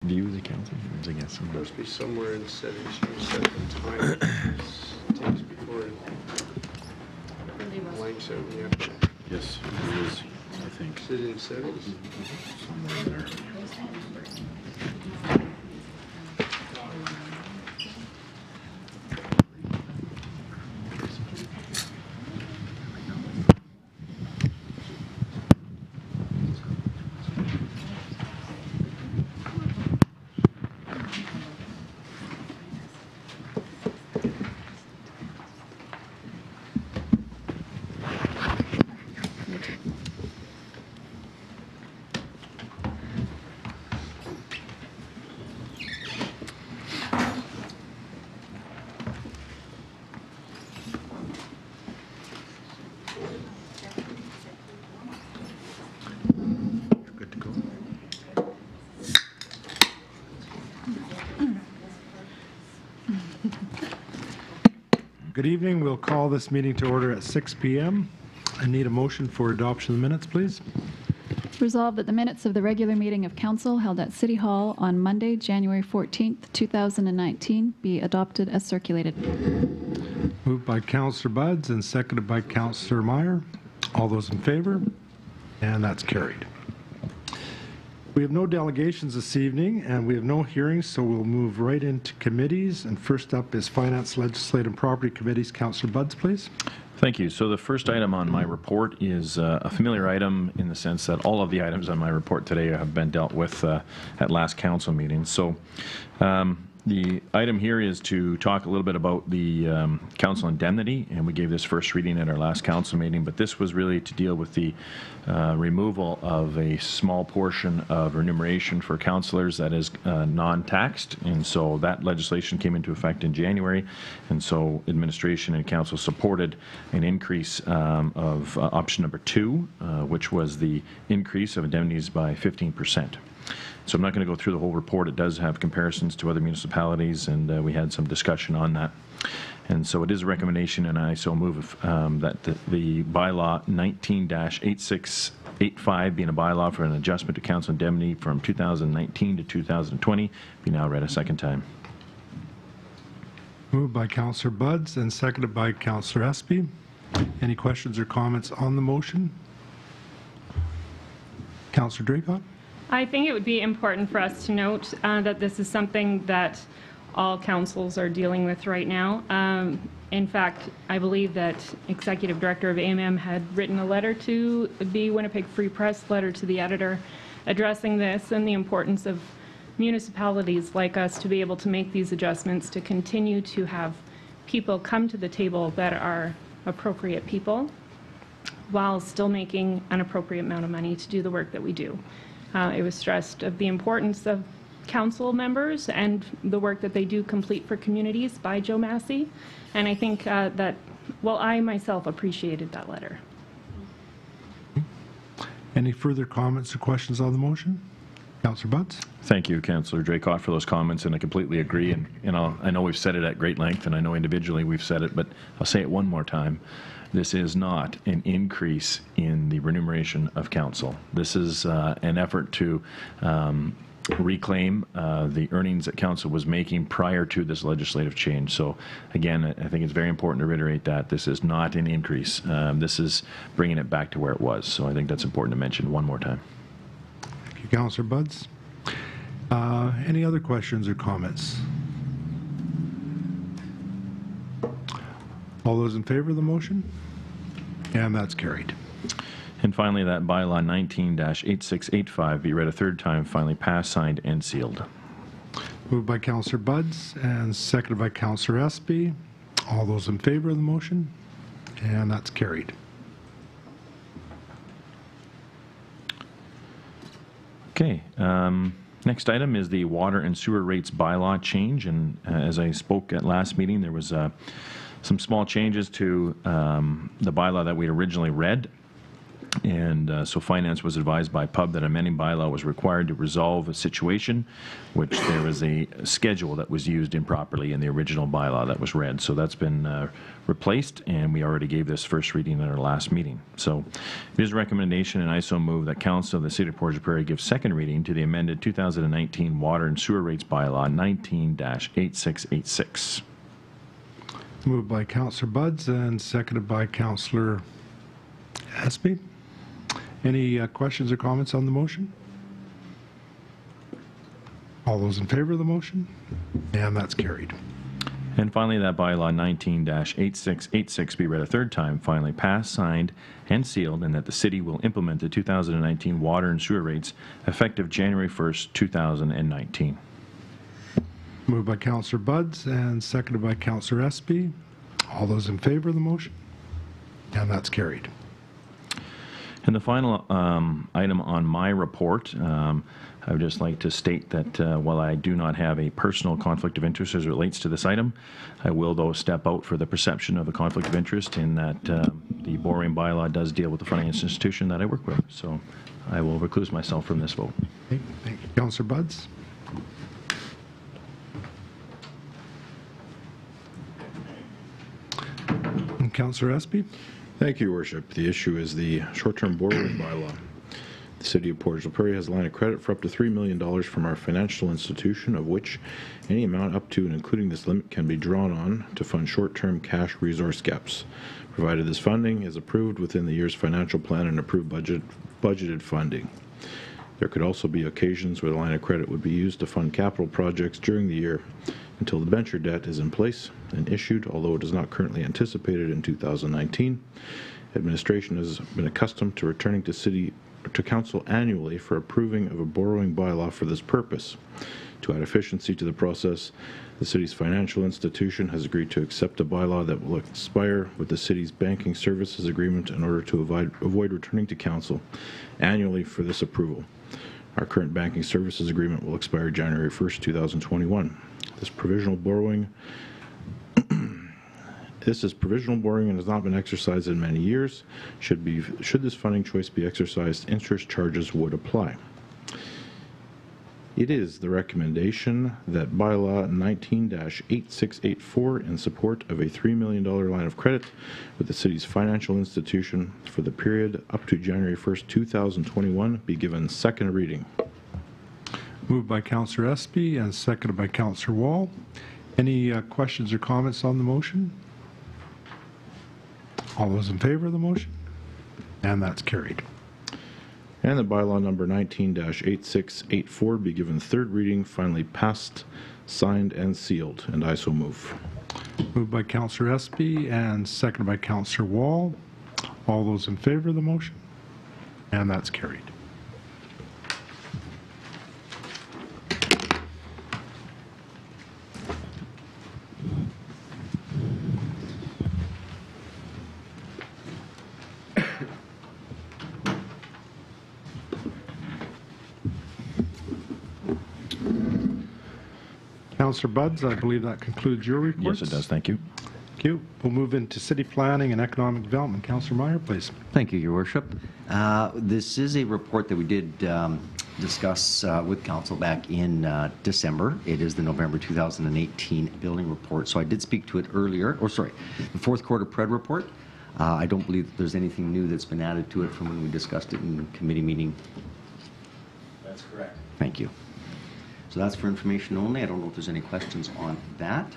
view the council? I guess. Must be somewhere in settings. You set the time it takes before it blanks out. Yeah. Yes, it is, I think. Is it in settings? Somewhere in there. Good to go. Good evening. We'll call this meeting to order at 6 p.m. I need a motion for adoption of the minutes, please. Resolved that the minutes of the regular meeting of council held at City Hall on Monday, January 14th, 2019 be adopted as circulated. Moved by Councillor Buds and seconded by Councillor Meyer. All those in favor? And that's carried. We have no delegations this evening, and we have no hearings, so we'll move right into committees. And first up is Finance, Legislative, and Property Committees. Councillor Buds, please. Thank you. So the first item on my report is a familiar item in the sense that all of the items on my report today have been dealt with at last council meeting. So the item here is to talk a little bit about the council indemnity, and we gave this first reading at our last council meeting, but this was really to deal with the removal of a small portion of remuneration for councillors that is non-taxed, and so that legislation came into effect in January, and so administration and council supported an increase of option number 2, which was the increase of indemnities by 15%. So I'm not going to go through the whole report. It does have comparisons to other municipalities, and we had some discussion on that. And so it is a recommendation, and I so move that the bylaw 19-8685, being a bylaw for an adjustment to council indemnity from 2019 to 2020, be now read a second time. Moved by Councillor Buds and seconded by Councillor Espy. Any questions or comments on the motion? Councillor Draycott? I think it would be important for us to note that this is something that all councils are dealing with right now. In fact, I believe that Executive Director of AMM had written a letter to the Winnipeg Free Press, letter to the editor, addressing this and the importance of municipalities like us to be able to make these adjustments, to continue to have people come to the table that are appropriate people while still making an appropriate amount of money to do the work that we do. It was stressed of the importance of council members and the work that they do complete for communities by Joe Massey. And I think that, well, I myself appreciated that letter. Any further comments or questions on the motion? Councillor Buds? Thank you, Councillor Draycott, for those comments, and I completely agree. And I know we've said it at great length, and I know individually we've said it, but I'll say it one more time. This is not an increase in the remuneration of council. This is an effort to reclaim the earnings that council was making prior to this legislative change. So again, I think it's very important to reiterate that this is not an increase. This is bringing it back to where it was. So I think that's important to mention one more time. Thank you, Councillor Buds. Any other questions or comments? All those in favor of the motion? And that's carried. And finally, that bylaw 19-8685 be read a third time, finally passed, signed, and sealed. Moved by Councillor Buds and seconded by Councillor Espy. All those in favor of the motion? And that's carried. Okay. Next item is the water and sewer rates bylaw change. And as I spoke at last meeting, there was some small changes to the bylaw that we originally read. And so Finance was advised by PUB that amending bylaw was required to resolve a situation, which there was a schedule that was used improperly in the original bylaw that was read. So that's been replaced, and we already gave this first reading at our last meeting. So it is a recommendation, and I so move that Council of the City of Portage la Prairie give second reading to the amended 2019 Water and Sewer Rates Bylaw 19-8686. Moved by Councillor Buds and seconded by Councillor Espy. Any questions or comments on the motion? All those in favor of the motion? And that's carried. And finally, that bylaw 19-8686 be read a third time, finally passed, signed, and sealed, and that the city will implement the 2019 water and sewer rates effective January 1st, 2019. Moved by Councillor Buds and seconded by Councillor Espy. All those in favor of the motion? And that's carried. And the final item on my report, I would just like to state that while I do not have a personal conflict of interest as it relates to this item, I will, though, step out for the perception of a conflict of interest in that the borrowing bylaw does deal with the financial institution that I work with. So I will recluse myself from this vote. Okay, thank you. Councillor Buds? And Councillor Espy? Thank you, Your Worship. The issue is the short-term borrowing bylaw. The City of Portage la Prairie has a line of credit for up to $3 million from our financial institution, of which any amount up to and including this limit can be drawn on to fund short-term cash resource gaps, provided this funding is approved within the year's financial plan and approved budgeted funding. There could also be occasions where the line of credit would be used to fund capital projects during the year until the debenture debt is in place and issued, although it is not currently anticipated in 2019. Administration has been accustomed to returning to Council annually for approving of a borrowing bylaw for this purpose. To add efficiency to the process, the city's financial institution has agreed to accept a bylaw that will expire with the city's banking services agreement in order to avoid returning to Council annually for this approval. Our current banking services agreement will expire January 1st, 2021. This is provisional borrowing and has not been exercised in many years. Should this funding choice be exercised, interest charges would apply. It is the recommendation that bylaw 19-8684 in support of a $3 million line of credit with the city's financial institution for the period up to January 1st, 2021 be given second reading. Moved by Councillor Espy and seconded by Councillor Wall. Any questions or comments on the motion? All those in favor of the motion? And that's carried. And the bylaw number 19-8684 be given third reading, finally passed, signed, and sealed. And I so move. Moved by Councillor Espy and seconded by Councillor Wall. All those in favor of the motion? And that's carried. Councillor Buds, I believe that concludes your report. Yes, it does. Thank you. Thank you. We'll move into city planning and economic development. Councillor Meyer, please. Thank you, Your Worship. This is a report that we did discuss with Council back in December. It is the November 2018 building report. So I did speak to it earlier, the fourth quarter PRED report. I don't believe that there's anything new that's been added to it from when we discussed it in committee meeting. That's correct. Thank you. So that's for information only. I don't know if there's any questions on that.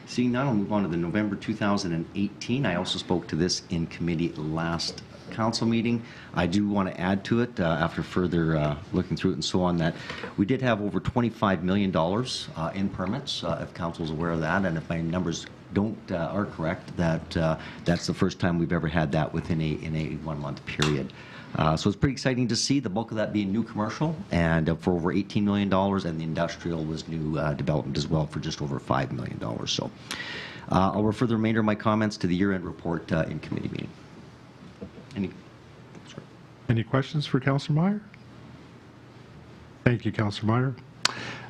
Seeing none, I'll move on to the November 2018. I also spoke to this in committee last council meeting. I do want to add to it, after further looking through it and so on, that we did have over $25 million in permits, if council is aware of that, and if my numbers are correct, that's the first time we've ever had that within a 1 month period. So it's pretty exciting to see the bulk of that being new commercial and for over $18 million, and the industrial was new development as well for just over $5 million. So I'll refer the remainder of my comments to the year-end report in committee meeting. Any questions for Councillor Meyer? Thank you, Councillor Meyer.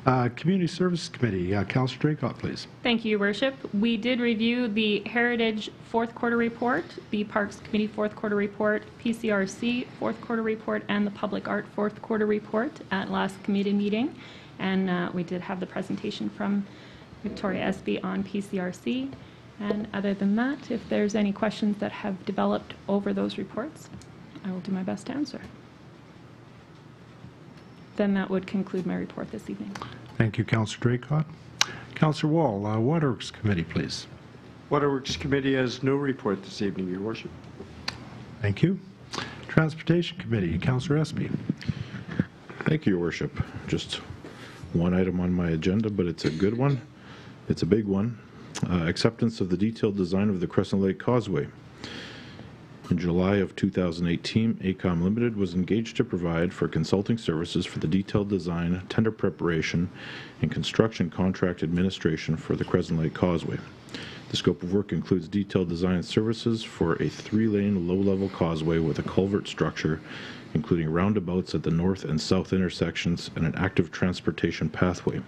Community Services Committee, Councillor Draycott, please. Thank you, Your Worship. We did review the Heritage fourth quarter report, the Parks Committee fourth quarter report, PCRC fourth quarter report, and the Public Art fourth quarter report at last committee meeting. And we did have the presentation from Victoria Espy on PCRC. And other than that, if there's any questions that have developed over those reports, I will do my best to answer. Then that would conclude my report this evening. Thank you, Councillor Draycott. Councillor Wall, Waterworks Committee, please. Waterworks Committee has no report this evening, Your Worship. Thank you. Transportation Committee, Councillor Espy. Thank you, Your Worship. Just one item on my agenda, but it's a good one. It's a big one. Acceptance of the detailed design of the Crescent Lake Causeway. In July of 2018, ACOM Limited was engaged to provide for consulting services for the detailed design, tender preparation, and construction contract administration for the Crescent Lake Causeway. The scope of work includes detailed design services for a 3-lane low-level causeway with a culvert structure, including roundabouts at the north and south intersections and an active transportation pathway.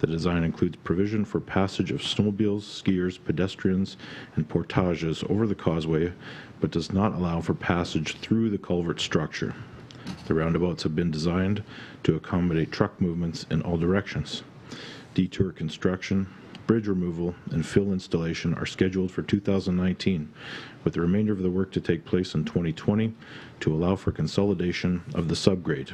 The design includes provision for passage of snowmobiles, skiers, pedestrians, and portages over the causeway, but does not allow for passage through the culvert structure. The roundabouts have been designed to accommodate truck movements in all directions. Detour construction, bridge removal, and fill installation are scheduled for 2019, with the remainder of the work to take place in 2020 to allow for consolidation of the subgrade.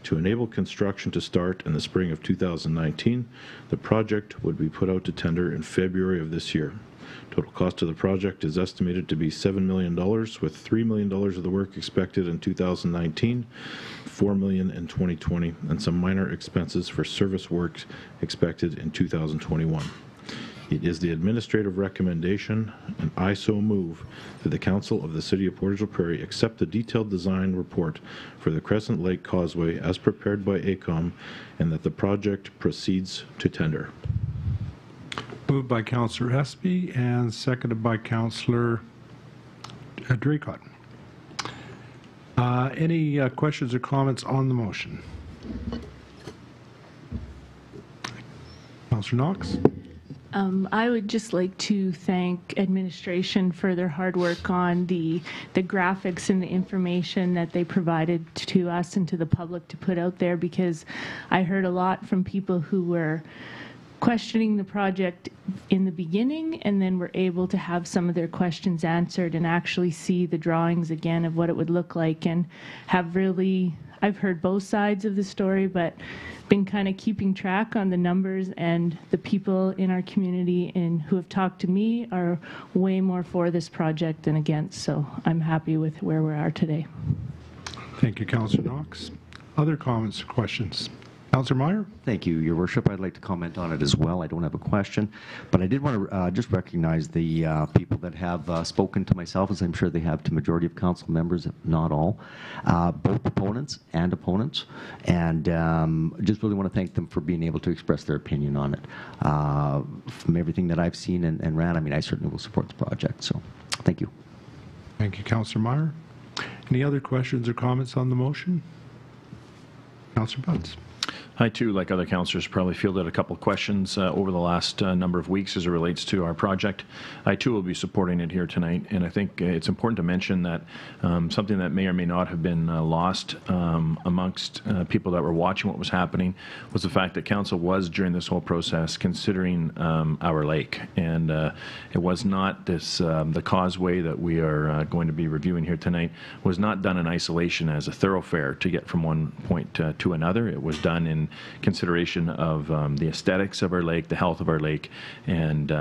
To enable construction to start in the spring of 2019, the project would be put out to tender in February of this year. Total cost of the project is estimated to be $7 million, with $3 million of the work expected in 2019, $4 million in 2020, and some minor expenses for service work expected in 2021. It is the administrative recommendation, and I so move, that the Council of the City of Portage la Prairie accept the detailed design report for the Crescent Lake Causeway as prepared by ACOM, and that the project proceeds to tender. Moved by Councillor Espy and seconded by Councillor Draycott. Any questions or comments on the motion? Councillor Knox? I would just like to thank administration for their hard work on the graphics and the information that they provided to us and to the public to put out there, because I heard a lot from people who were questioning the project in the beginning and then were able to have some of their questions answered and actually see the drawings again of what it would look like, and have really, I've heard both sides of the story, but been kind of keeping track on the numbers, and the people in our community and who have talked to me are way more for this project than against, so I'm happy with where we are today. Thank you, Councillor Knox. Other comments or questions? Councillor Meyer? Thank you, Your Worship. I'd like to comment on it as well. I don't have a question, but I did want to just recognize the people that have spoken to myself, as I'm sure they have to majority of council members, if not all, both proponents and opponents, and just really want to thank them for being able to express their opinion on it. From everything that I've seen and read, I mean, I certainly will support the project, so thank you. Thank you, Councillor Meyer. Any other questions or comments on the motion? Councillor Buds. I, too, like other councillors, probably fielded a couple of questions over the last number of weeks as it relates to our project. I, too, will be supporting it here tonight, and I think it's important to mention that something that may or may not have been lost amongst people that were watching what was happening was the fact that council was, during this whole process, considering our lake, and it was not this, the causeway that we are going to be reviewing here tonight was not done in isolation as a thoroughfare to get from one point to another. It was done in consideration of the aesthetics of our lake, the health of our lake, and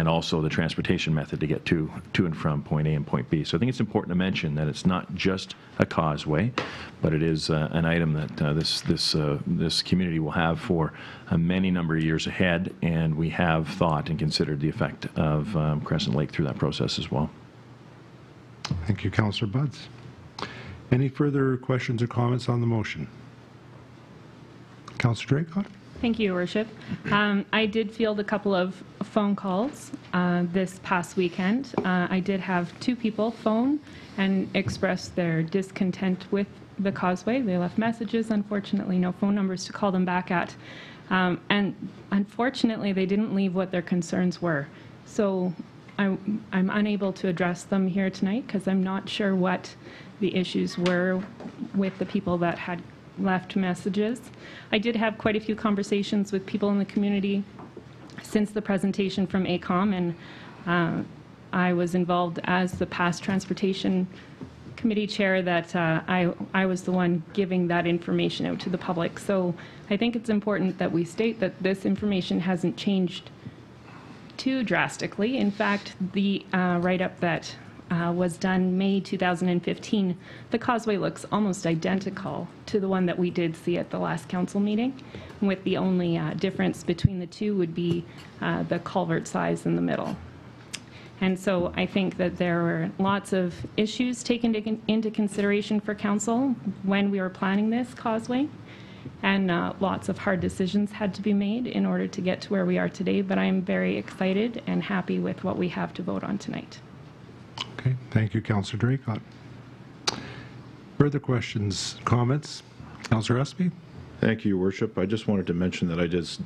also the transportation method to get to and from point A and point B. So I think it's important to mention that it's not just a causeway, but it is an item that this community will have for a many number of years ahead, and we have thought and considered the effect of Crescent Lake through that process as well. Thank you, Councillor Buds. Any further questions or comments on the motion? Councillor Draycott? Thank you, Your Worship. I did field a couple of phone calls this past weekend. I did have 2 people phone and express their discontent with the causeway. They left messages, unfortunately no phone numbers to call them back at. And unfortunately, they didn't leave what their concerns were. So I'm unable to address them here tonight because I'm not sure what the issues were with the people that had left messages. I did have quite a few conversations with people in the community since the presentation from ACOM, and I was involved as the past transportation committee chair that I was the one giving that information out to the public. So I think it's important that we state that this information hasn't changed too drastically. In fact, the write-up that was done May 2015, the causeway looks almost identical to the one that we did see at the last council meeting, with the only difference between the two would be the culvert size in the middle. And so I think that there were lots of issues taken into consideration for council when we were planning this causeway, and lots of hard decisions had to be made in order to get to where we are today. But I'm very excited and happy with what we have to vote on tonight. Okay, thank you, Councillor Draycott. Further questions, comments? Councillor Espy? Thank you, Your Worship. I just wanted to mention that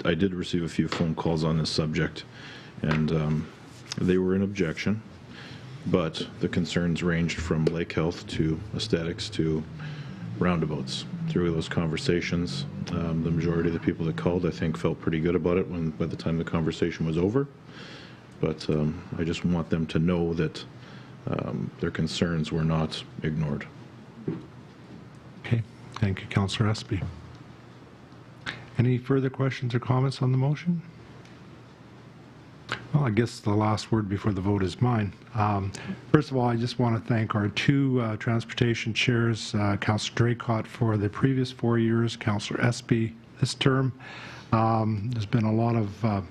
I did receive a few phone calls on this subject, and they were in objection, but the concerns ranged from lake health to aesthetics to roundabouts. Through those conversations, the majority of the people that called, I think, felt pretty good about it by the time the conversation was over. But I just want them to know that their concerns were not ignored. Okay, thank you, Councillor Espy. Any further questions or comments on the motion? Well, I guess the last word before the vote is mine. First of all, I just want to thank our two transportation chairs, Councillor Draycott for the previous 4 years, Councillor Espy this term. There's been a lot of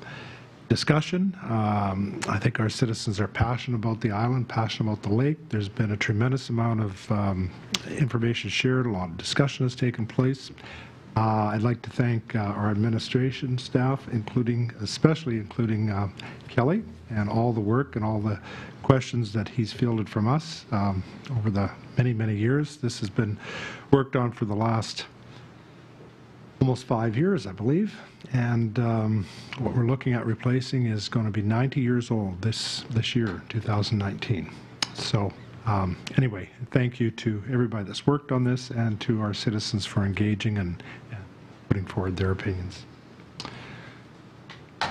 discussion. I think our citizens are passionate about the island, passionate about the lake. There's been a tremendous amount of information shared, a lot of discussion has taken place. I'd like to thank our administration staff, especially including Kelly, and all the work and all the questions that he's fielded from us over the many, many years. This has been worked on for the last almost 5 years, I believe. And what we're looking at replacing is going to be 90 years old this year, 2019. So anyway, thank you to everybody that's worked on this and to our citizens for engaging and putting forward their opinions. So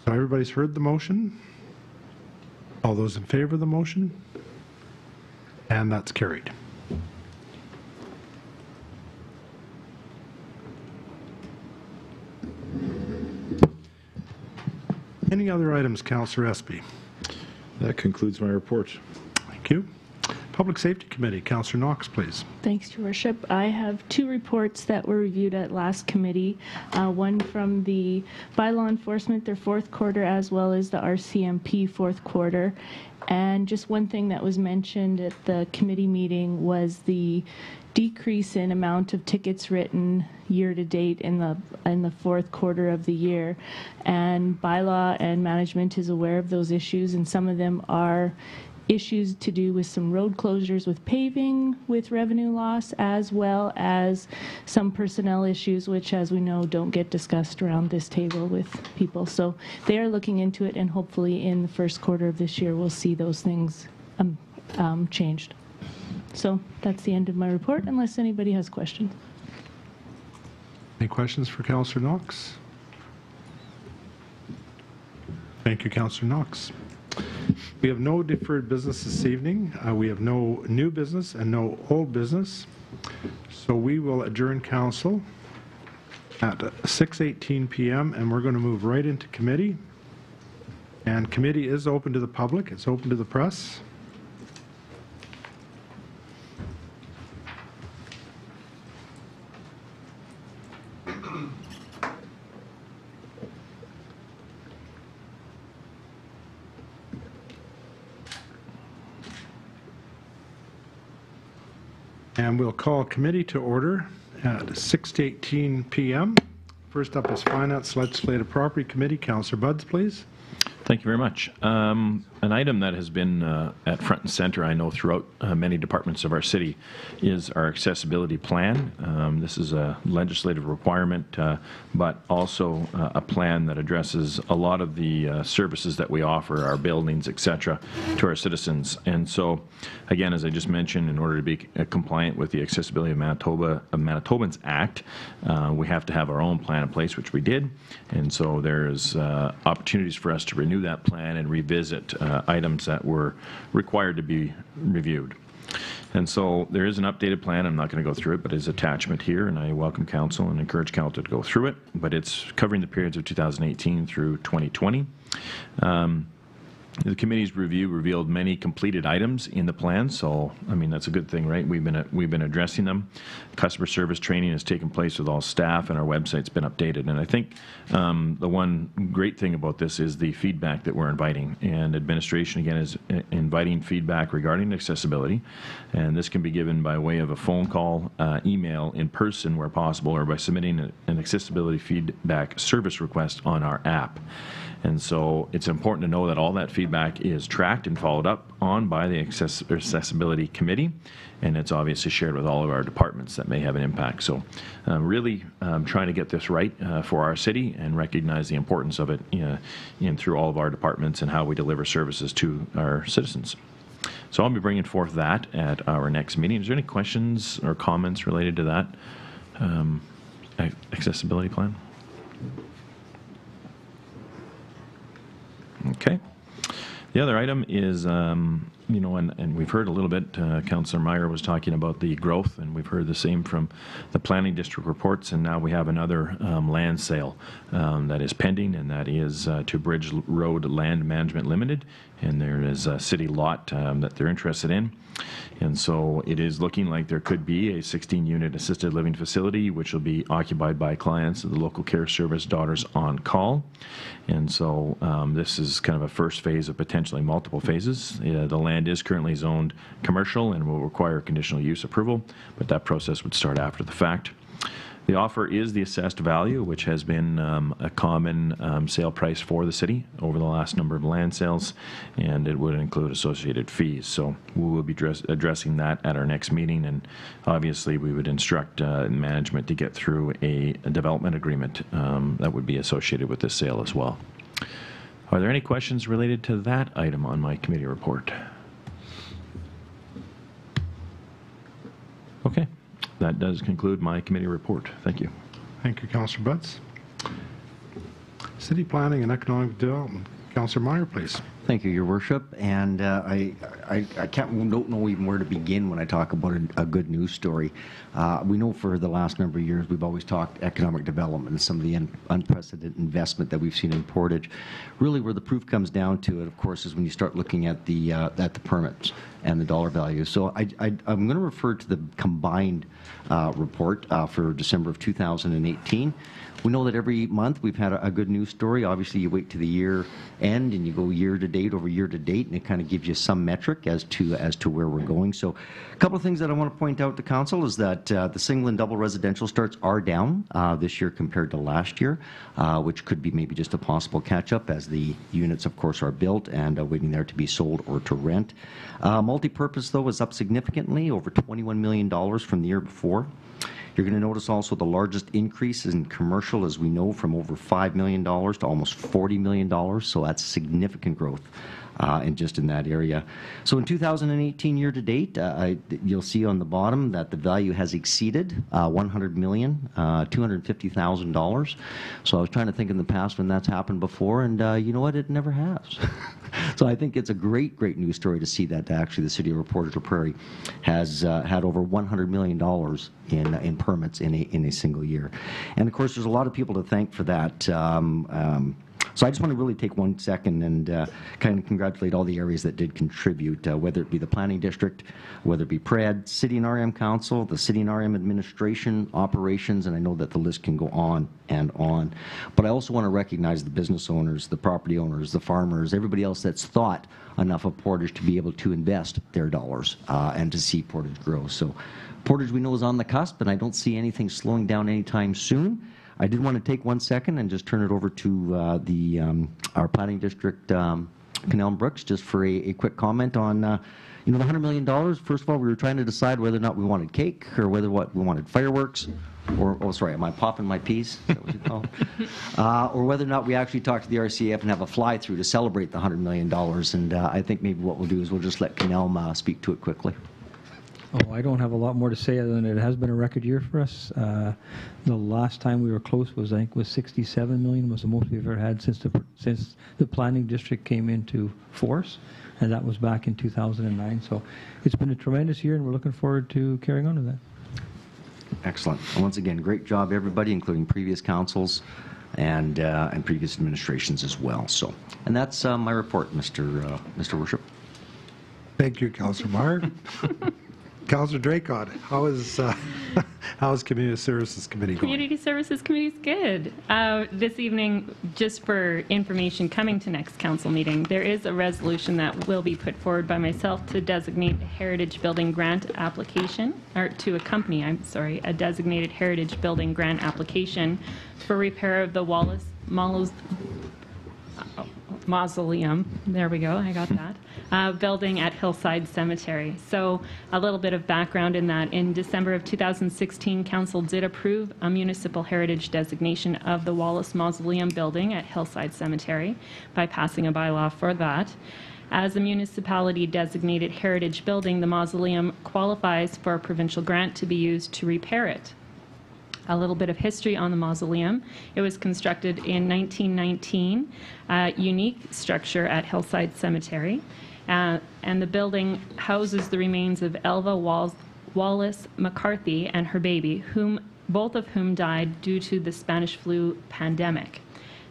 everybody's heard the motion? All those in favor of the motion? And that's carried. Any other items, Councillor Espy? That concludes my report. Thank you. Public Safety Committee, Councillor Knox, please. Thanks, Your Worship. I have two reports that were reviewed at last committee. One from the bylaw enforcement, their fourth quarter, as well as the RCMP fourth quarter. And just one thing that was mentioned at the committee meeting was the decrease in amount of tickets written year to date in the fourth quarter of the year. And bylaw and management is aware of those issues, and some of them are issues to do with some road closures with paving with revenue loss, as well as some personnel issues, which, as we know, don't get discussed around this table with people. So they are looking into it, and hopefully in the first quarter of this year we'll see those things changed. So that's the end of my report, unless anybody has questions. Any questions for Councillor Knox? Thank you, Councillor Knox. We have no deferred business this evening. We have no new business and no old business. So we will adjourn council at 6:18 p.m. and we're going to move right into committee. And committee is open to the public. It's open to the press. And we'll call committee to order at 6:18 p.m. First up is Finance Legislative Property Committee. Councillor Budds, please. Thank you very much. an item that has been at front and center, I know, throughout many departments of our city is our accessibility plan. This is a legislative requirement, but also a plan that addresses a lot of the services that we offer, our buildings, et cetera, to our citizens. And so, again, as I just mentioned, in order to be compliant with the Accessibility of Manitobans Act, we have to have our own plan in place, which we did. And so there's opportunities for us to renew that plan and revisit items that were required to be reviewed. And so there is an updated plan. I'm not going to go through it, but it's attachment here, and I welcome council and encourage council to go through it. But it's covering the periods of 2018 through 2020. The committee's review revealed many completed items in the plan, so I mean that's a good thing, right? We've been addressing them. Customer service training has taken place with all staff, and our website's been updated. And I think the one great thing about this is the feedback that we're inviting. And administration again is inviting feedback regarding accessibility, and this can be given by way of a phone call, email, in person where possible, or by submitting an accessibility feedback service request on our app. And so it's important to know that all that feedback is tracked and followed up on by the Accessibility Committee, and it's obviously shared with all of our departments that may have an impact. So really trying to get this right for our city and recognize the importance of it in through all of our departments and how we deliver services to our citizens. So I'll be bringing forth that at our next meeting. Is there any questions or comments related to that accessibility plan? Okay. The other item is, you know, and we've heard a little bit, Councillor Meyer was talking about the growth, and we've heard the same from the planning district reports, and now we have another land sale that is pending, and that is to Bridge Road Land Management Limited, and there is a city lot that they're interested in. And so it is looking like there could be a 16-unit assisted living facility, which will be occupied by clients of the local care service Daughters on Call. And so this is kind of a first phase of potentially multiple phases. The land is currently zoned commercial and will require conditional use approval, but that process would start after the fact. The offer is the assessed value, which has been a common sale price for the city over the last number of land sales, and it would include associated fees. So we will be addressing that at our next meeting, and obviously we would instruct management to get through a development agreement that would be associated with this sale as well. Are there any questions related to that item on my committee report? Okay. That does conclude my committee report. Thank you. Thank you, Councillor Butts. City Planning and Economic Development. Councillor Meyer, please. Thank you, Your Worship. And I don't know even where to begin when I talk about a good news story. We know for the last number of years we've always talked economic development and some of the unprecedented investment that we've seen in Portage. Really, where the proof comes down to it, of course, is when you start looking at the permits and the dollar value. So I'm going to refer to the combined report for December of 2018. We know that every month we've had a good news story. Obviously, you wait to the year end and you go year to date over year to date, and it kind of gives you some metric as to where we're going. So a couple of things that I want to point out to council is that the single and double residential starts are down this year compared to last year, which could be maybe just a possible catch-up as the units, of course, are built and waiting there to be sold or to rent. Multi-purpose, though, is up significantly, over $21 million from the year before. You're going to notice also the largest increase in commercial, as we know, from over $5 million to almost $40 million. So that's significant growth in that area. So in 2018 year to date, you'll see on the bottom that the value has exceeded $100,250,000. So I was trying to think in the past when that's happened before, and you know what? It never has. So I think it's a great news story to see that actually the city of Portage la Prairie has had over $100 million in permits in a single year. And of course, there's a lot of people to thank for that. So I just want to really take 1 second and kind of congratulate all the areas that did contribute, whether it be the Planning District, whether it be PRED, City and RM Council, the City and RM Administration, Operations, and I know that the list can go on and on. But I also want to recognize the business owners, the property owners, the farmers, everybody else that's thought enough of Portage to be able to invest their dollars and to see Portage grow. So Portage, we know, is on the cusp, and I don't see anything slowing down anytime soon. I did want to take 1 second and just turn it over to our Planning District Canal Brooks, just for a quick comment on, the $100 million. First of all, we were trying to decide whether or not we wanted cake or whether we wanted fireworks, or, oh, sorry, am I popping my peas? Is that what you call it? Or whether or not we actually talk to the RCF and have a fly-through to celebrate the $100 million. And I think maybe what we'll do is we'll just let Canal speak to it quickly. Oh, I don't have a lot more to say other than it has been a record year for us. The last time we were close was, I think, was 67 million, was the most we've ever had since the planning district came into force, and that was back in 2009. So it's been a tremendous year, and we're looking forward to carrying on with that. Excellent. And once again, great job, everybody, including previous councils and previous administrations as well. So, and that's my report, Mr. Worship. Thank you, Councillor Meyer. Councillor Draycott, how is Community Services Committee going? Community Services Committee is good. This evening, just for information coming to next council meeting, there is a resolution that will be put forward by myself to designate a heritage building grant application, or to accompany, a designated heritage building grant application for repair of the Wallace Mausoleum, there we go, I got that, building at Hillside Cemetery. So a little bit of background in that. In December of 2016, Council did approve a municipal heritage designation of the Wallace Mausoleum building at Hillside Cemetery by passing a bylaw for that. As a municipality designated heritage building, the mausoleum qualifies for a provincial grant to be used to repair it. A little bit of history on the mausoleum. It was constructed in 1919, a unique structure at Hillside Cemetery, and the building houses the remains of Elva Wallace McCarthy and her baby, both of whom died due to the Spanish flu pandemic.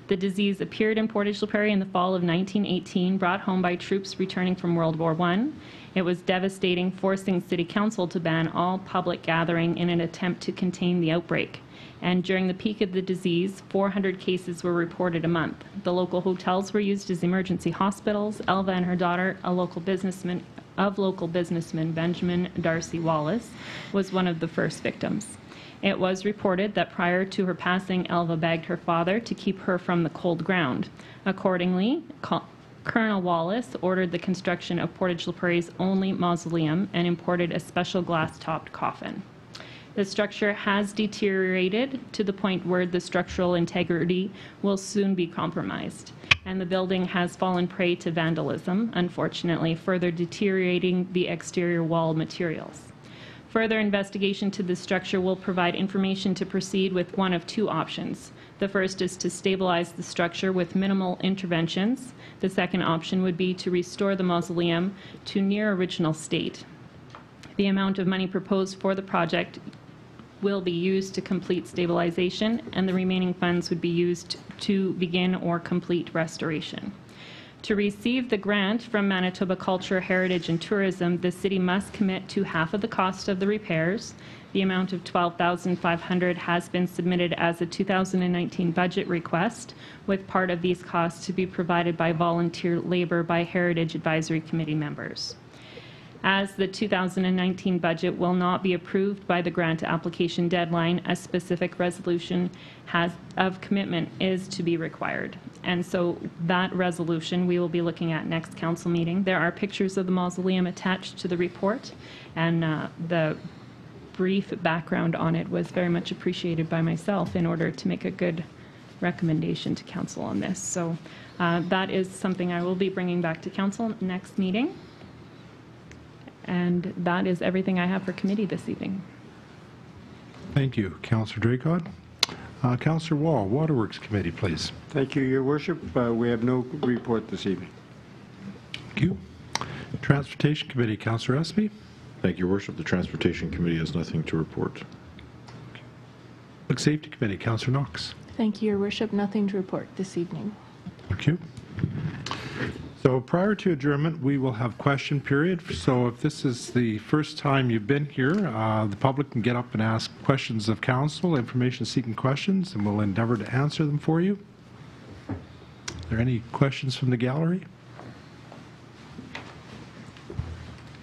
The disease appeared in Portage la Prairie in the fall of 1918, brought home by troops returning from World War I. It was devastating, forcing City Council to ban all public gathering in an attempt to contain the outbreak. And during the peak of the disease, 400 cases were reported a month. The local hotels were used as emergency hospitals. Elva and her daughter, local businessman Benjamin Darcy Wallace, was one of the first victims. It was reported that prior to her passing, Elva begged her father to keep her from the cold ground. Accordingly, Colonel Wallace ordered the construction of Portage la Prairie's only mausoleum and imported a special glass-topped coffin. The structure has deteriorated to the point where the structural integrity will soon be compromised, and the building has fallen prey to vandalism, unfortunately, further deteriorating the exterior wall materials. Further investigation to the structure will provide information to proceed with one of two options. The first is to stabilize the structure with minimal interventions. The second option would be to restore the mausoleum to near original state. The amount of money proposed for the project will be used to complete stabilization, and the remaining funds would be used to begin or complete restoration. To receive the grant from Manitoba Culture, Heritage and Tourism, the city must commit to half of the cost of the repairs. The amount of $12,500 has been submitted as a 2019 budget request, with part of these costs to be provided by volunteer labor by Heritage Advisory Committee members. As the 2019 budget will not be approved by the grant application deadline, a specific resolution of commitment is to be required. And so that resolution we will be looking at next council meeting. There are pictures of the mausoleum attached to the report, and the brief background on it was very much appreciated by myself in order to make a good recommendation to council on this. So that is something I will be bringing back to council next meeting. And that is everything I have for committee this evening. Thank you, Councillor Draycott. Councillor Wall, Waterworks Committee, please. Thank you, Your Worship. We have no report this evening. Thank you. Transportation Committee, Councillor Espy. Thank you, Your Worship. The Transportation Committee has nothing to report. Public Safety Committee, Councillor Knox. Thank you, Your Worship. Nothing to report this evening. Thank you. So prior to adjournment, we will have question period. So if this is the first time you've been here, the public can get up and ask questions of council, information-seeking questions, and we'll endeavor to answer them for you. Are there any questions from the gallery?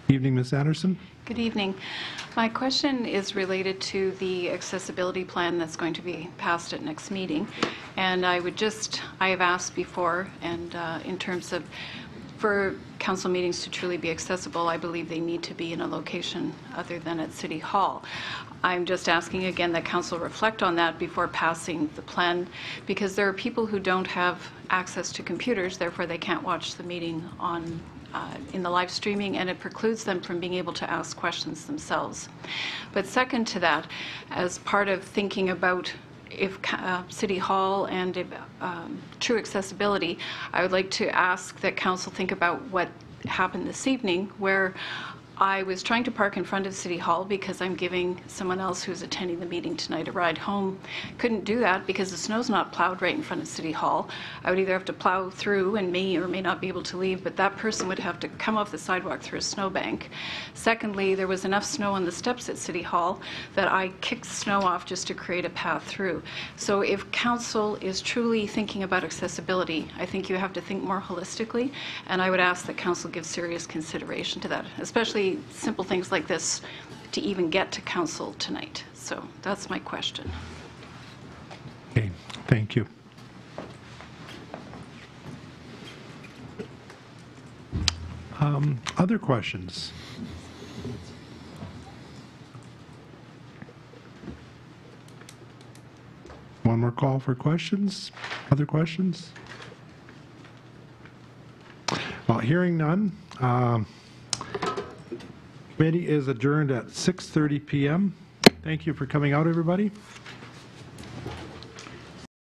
Evening, Ms. Anderson. Good evening. My question is related to the accessibility plan that's going to be passed at next meeting. And I have asked before, and in terms of for council meetings to truly be accessible, I believe they need to be in a location other than at City Hall. I'm just asking again that council reflect on that before passing the plan, because there are people who don't have access to computers, therefore they can't watch the meeting on in the live streaming, and it precludes them from being able to ask questions themselves. But second to that, as part of thinking about if City Hall and if, true accessibility, I would like to ask that council think about what happened this evening, where I was trying to park in front of City Hall because I'm giving someone else who's attending the meeting tonight a ride home. Couldn't do that because the snow's not plowed right in front of City Hall. I would either have to plow through and may or may not be able to leave, but that person would have to come off the sidewalk through a snowbank. Secondly, there was enough snow on the steps at City Hall that I kicked the snow off just to create a path through. So if council is truly thinking about accessibility, I think you have to think more holistically, and I would ask that council give serious consideration to that, especially simple things like this to even get to council tonight. So that's my question. Okay, thank you. Other questions? One more call for questions? Other questions? Well, hearing none, committee is adjourned at 6:30 p.m. Thank you for coming out, everybody.